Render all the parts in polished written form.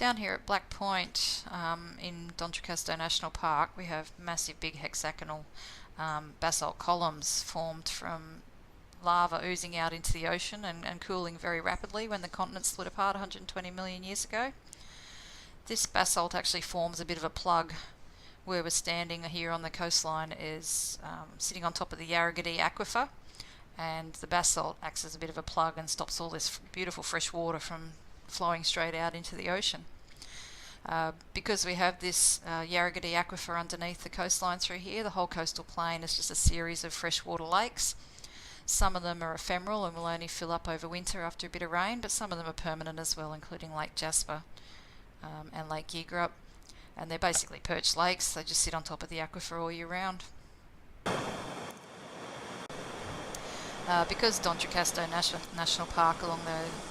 Down here at Black Point in D'Entrecasteaux National Park, we have massive big hexagonal basalt columns formed from lava oozing out into the ocean and cooling very rapidly when the continent split apart 120 million years ago. This basalt actually forms a bit of a plug. Where we're standing here on the coastline is sitting on top of the Yarragadee aquifer, and the basalt acts as a bit of a plug and stops all this beautiful fresh water from flowing straight out into the ocean. Because we have this Yarragadee aquifer underneath the coastline through here, the whole coastal plain is just a series of freshwater lakes. Some of them are ephemeral and will only fill up over winter after a bit of rain, but some of them are permanent as well, including Lake Jasper and Lake Yeagerup. And they're basically perched lakes. They just sit on top of the aquifer all year round. Because D'Entrecasteaux National Park along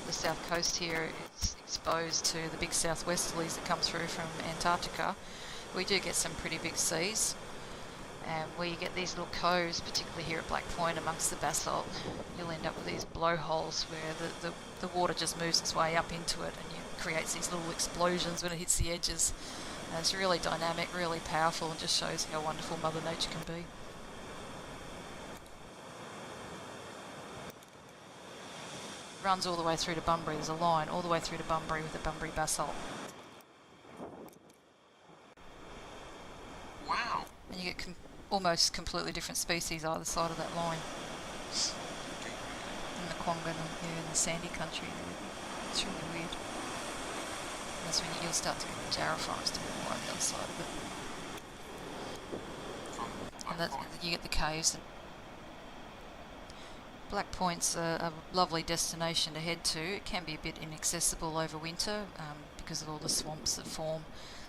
the south coast here is exposed to the big southwesterlies that come through from Antarctica, we do get some pretty big seas. And where you get these little coves, particularly here at Black Point amongst the basalt, you'll end up with these blowholes where the water just moves its way up into it, and it creates these little explosions when it hits the edges. And it's really dynamic, really powerful, and just shows how wonderful Mother Nature can be. Runs all the way through to Bunbury. There's a line all the way through to Bunbury with the Bunbury basalt. Wow! And you get almost completely different species either side of that line. In the Kwongan and in the sandy country. It's really weird. And that's when you'll start to get the jarrah forest on the other side of it. And you get the caves. Black Point's a lovely destination to head to. It can be a bit inaccessible over winter because of all the swamps that form.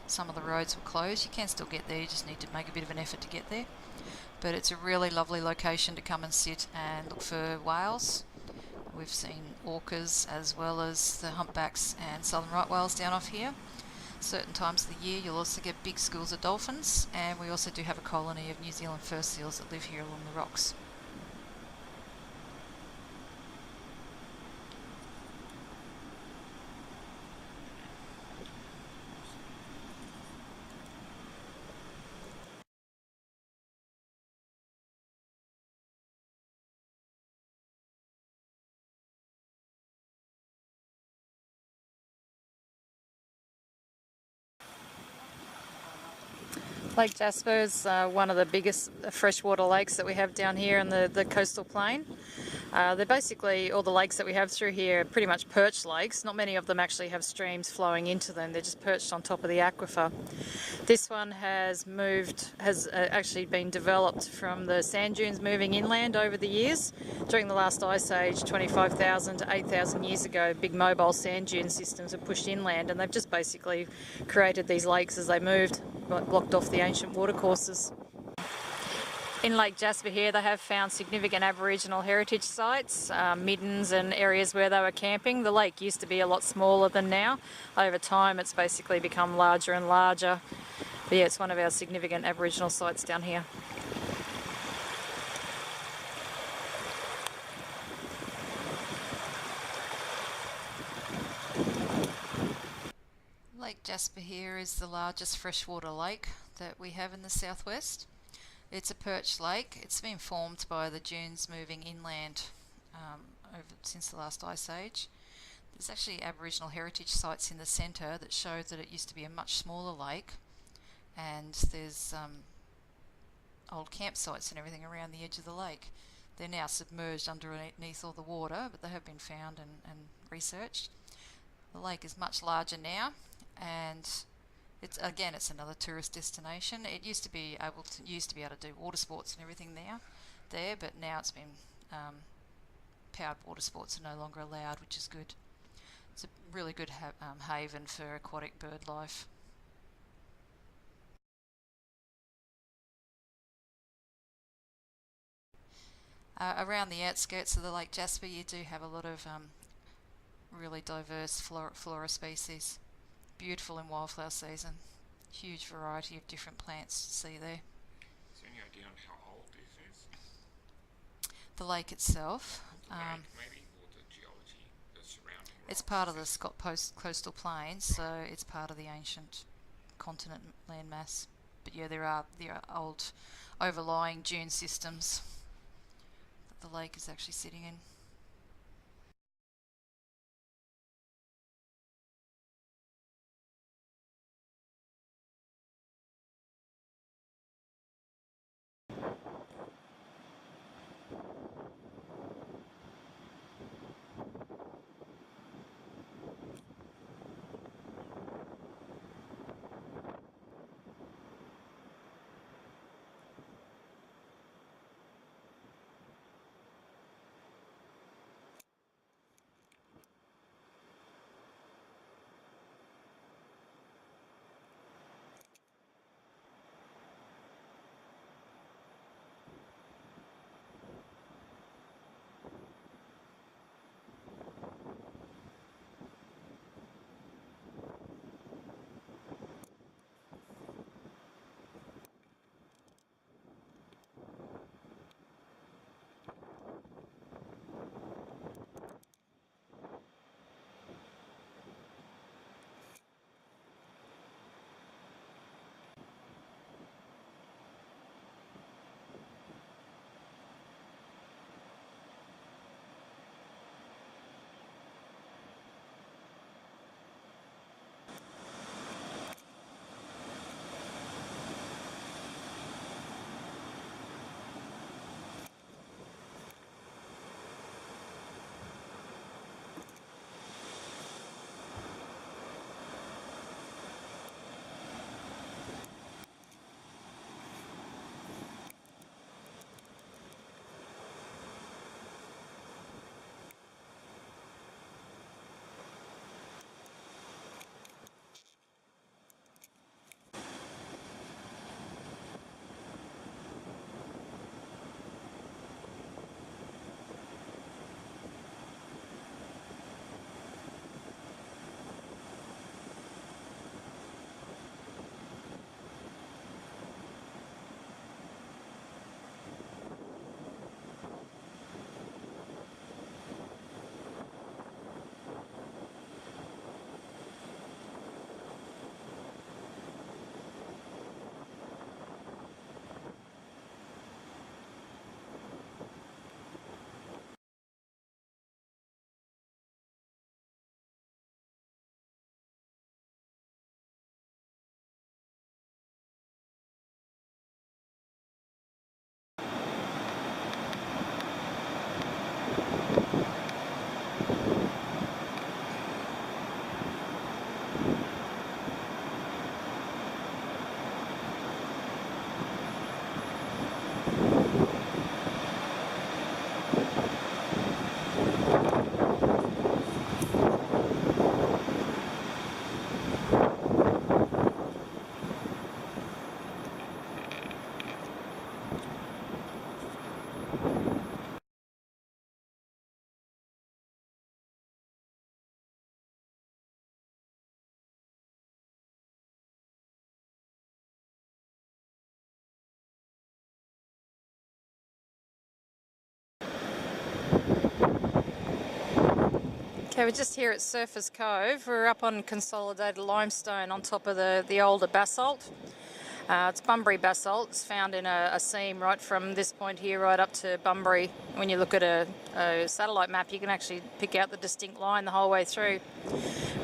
Some of the roads were closed. You can still get there, you just need to make a bit of an effort to get there. But it's a really lovely location to come and sit and look for whales. We've seen orcas as well as the humpbacks and southern right whales down off here. Certain times of the year you'll also get big schools of dolphins, and we also do have a colony of New Zealand fur seals that live here along the rocks. Lake Jasper is one of the biggest freshwater lakes that we have down here in the coastal plain. They're basically, all the lakes that we have through here are pretty much perched lakes. Not many of them actually have streams flowing into them. They're just perched on top of the aquifer. This one has actually been developed from the sand dunes moving inland over the years. During the last ice age, 25,000 to 8,000 years ago, big mobile sand dune systems were pushed inland, and they've just basically created these lakes as they moved, blocked off the ancient watercourses. In Lake Jasper here, they have found significant Aboriginal heritage sites, middens and areas where they were camping. The lake used to be a lot smaller than now. Over time, it's basically become larger and larger. But yeah, it's one of our significant Aboriginal sites down here. Lake Jasper here is the largest freshwater lake that we have in the southwest. It's a perched lake. It's been formed by the dunes moving inland since the last ice age. There's actually Aboriginal heritage sites in the centre that show that it used to be a much smaller lake, and there's old campsites and everything around the edge of the lake. They're now submerged underneath all the water, but they have been found and researched. The lake is much larger now, and it's another tourist destination. It used to be able to do water sports and everything there, but now it's been powered water sports are no longer allowed, which is good. It's a really good haven for aquatic bird life. Around the outskirts of the Lake Jasper, you do have a lot of really diverse flora species. Beautiful in wildflower season. Huge variety of different plants to see there. Is there any idea on how old this is? The lake itself. The lake, maybe, or the geology, the surrounding It's part of the Scott Post coastal plains, so it's part of the ancient continent landmass. But yeah, there are old overlying dune systems that the lake is actually sitting in. Okay, we're just here at Surfers Cove. We're up on consolidated limestone on top of the older basalt. It's Bunbury basalt. It's found in a seam right from this point here right up to Bunbury. When you look at a satellite map, you can actually pick out the distinct line the whole way through.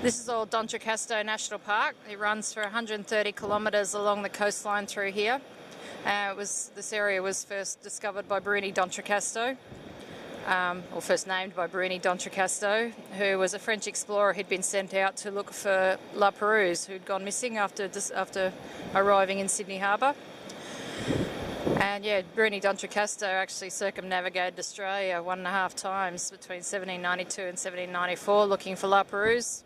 This is all Dontricasto National Park. It runs for 130 kilometres along the coastline through here. This area was first discovered by Bruni Dontricasto. Or first named by Bruni Dontricasto, who was a French explorer who'd been sent out to look for La Perouse, who'd gone missing after arriving in Sydney Harbour. And yeah, Bruni Dontricasto actually circumnavigated Australia 1.5 times between 1792 and 1794 looking for La Perouse.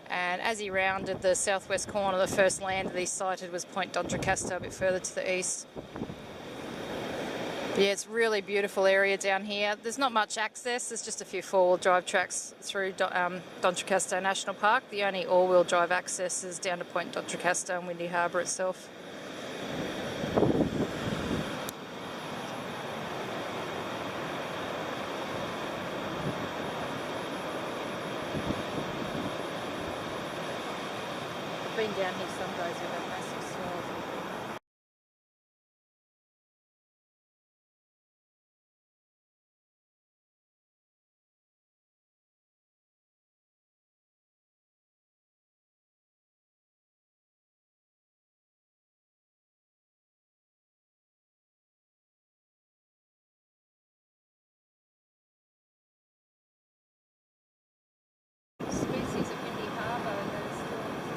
And as he rounded the southwest corner, the first land that he sighted was Point Dontricasto a bit further to the east. Yeah, it's a really beautiful area down here. There's not much access. There's just a few four-wheel drive tracks through Dontricasto National Park. The only all-wheel drive access is down to Point Dontricasto and Windy Harbour itself. been down here some days with a massive swell. Species at Windy Harbour and those storms.